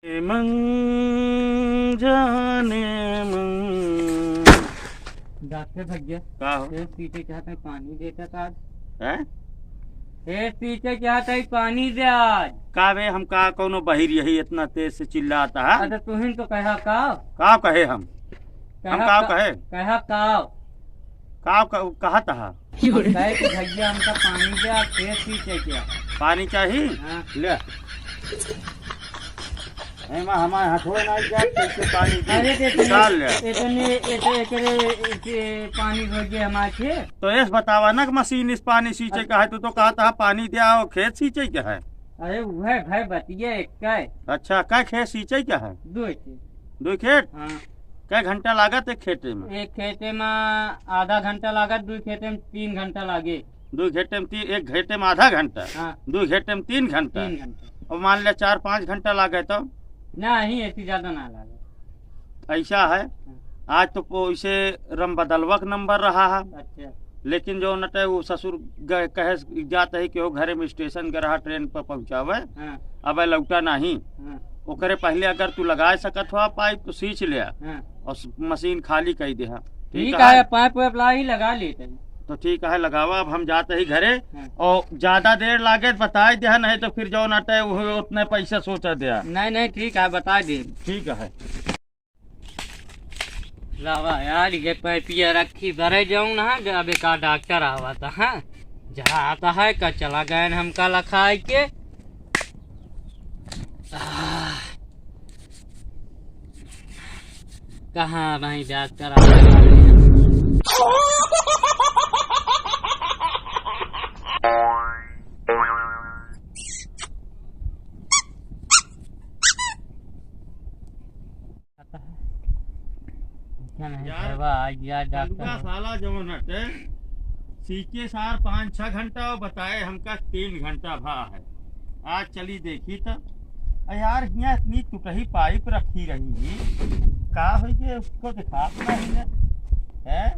मंग जाने मंग। डॉक्टर भैया का हो? पीछे क्या था, पानी देता था आज। हैं? पीछे क्या था, पानी दे आज। का बे हम का कोनो बहिर यही इतना तेज से चिल्लाता है? अच्छा तुहिन तो कहा काव का कहे हम का कहे कहा काव कहा था कहे कि भैया हमका पानी दे आज, फिर पीछे क्या। पानी चाहिए। हाँ। ले एमा हमारे हाथों ना जा कैसे पानी अरे दे डाल ले। पानी भेजे हमारे। तो ऐस बतावा ना कि मशीन इस पानी सींचे का है, तू तो कहा था पानी दिया और खेत सींचे क्या है। अरे वह भाई बतिया एक का है। अच्छा क्या खेत सींचे क्या है? दो खेत। हाँ। क्या घंटा लागत एक खेते में? एक खेते में आधा घंटा लागत, दो खेते में 3 घंटा लागे। दो घेटे में एक घेटे में आधा घंटा। हाँ। दो घेटे में 3 घंटा। 3 घंटा और मान लिया 4-5 घंटा लागे तो नहीं, ऐसी ज्यादा ना लागे। ऐसा है। आज तो इसे रम बदलवक नंबर रहा है। अच्छा। लेकिन जो नटे वो ससुर कहे जाते है कि वो घरे में स्टेशन के रहा ट्रेन पर पहुँचावे। हाँ। अब लौटा नहीं। हाँ। ओकरे पहले अगर तू लगा सकत हो पाइप तो सींच लिया। हाँ। और मशीन खाली कर दे। ठीक है, पाइप वाइप ला ही लगा लेते हैं। तो ठीक है लगावा। अब हम जाते ही घरे। हाँ। और ज्यादा देर लागे तो बता दे, नहीं तो फिर जो नटे वो उतने पैसे सोचा दिया। नहीं ठीक है, बता दे। ठीक है। लावा यार, ये पैपिया रखी भरे जाऊं ना, अब का डॉक्टर आवा था। हाँ जहाँ आता है का चला गए हमका लखाए के। कहाँ भाई डॉक्टर आवा। डॉक्टर साला जो नटे सीके सार 5-6 घंटा बताए हमका 3 घंटा भा है। आज चली देखी तो यार यहाँ इतनी टूटही पाइप रखी रही का हो गया, उसको दिखा है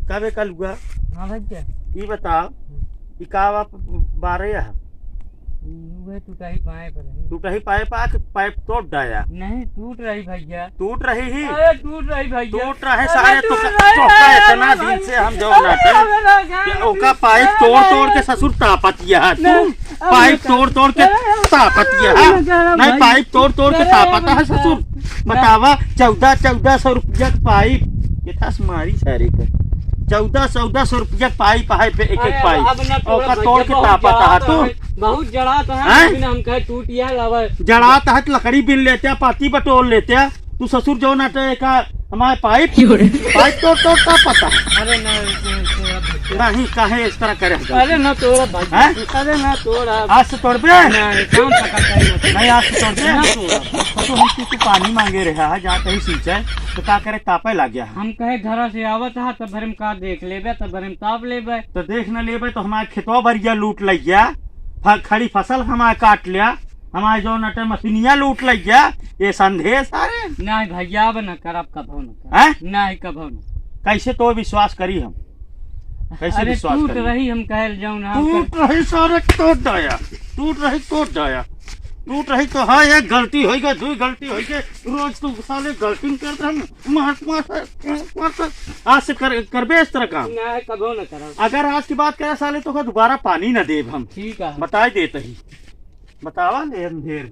कब कल हुआ। हाँ भैया ये बताओ कि का बारह है टूटही पाइप आके पाइप तोड़ डाया। नहीं टूट रही भैया, टूट रही ही। अरे टूट रही भैया, टूट रहे सारे। तो इतना दिन से हम जो ओका पाइप तोड़ तोड़ के ससुर तापतिया है। तू पाइप तोड़ तोड़ के तापतिया है। नहीं पाइप तोड़ तोड़ के तापता है ससुर। बतावा 1400 रुपया पाइप कितना मारी सारे का। 1400 रुपया पाइप है पे एक पाइप और तोड़ के तापता है। तू बहुत जड़ाता है, लेकिन हम कहे टूट गया लावा। जड़ाता है लकड़ी बिन लेते पाती बटोल लेते। तू ससुर जो नाटे का हमारे पाइप तोड़ तोड़ता पता। अरे नहीं काहे इस तरह करे। अरे ना तोड़ा, अरे ना तोड़ा। आज से तोड़बे नहीं, आज से तोड़बे। तो हम तू पानी मांगे रहा है जहाँ कहीं सींचे तो क्या करे तापे लग गया। हम कहे घर से आवत है तब हम का देख लेबे, तब हम ताप लेबे। तो देख न लेबे तो हमारे खेतवा भरिया लूट लग गया। खड़ी फसल हमारे काट लिया। हमारे जो नटे मशीनिया लूट लग गया। ये संदेश अरे नहीं भैया अब न करब, कभो न नहीं कभो न। कैसे तो विश्वास करी हम, कैसे विश्वास टूट रही हम कह जाऊँ ना। टूट रही सारे तोड़ डाया, टूट रही तोड़ डाया। टूट रही तो हाँ एक गलती हो गई, 2 गलती हो गई। रोज तू साले गलती करते हम आज से करबे इस तरह काम। नहीं कभो न करब। अगर आज की बात करे साले तो दोबारा पानी न देब हम। ठीक है बताए देते ही बतावा ले अंधेर।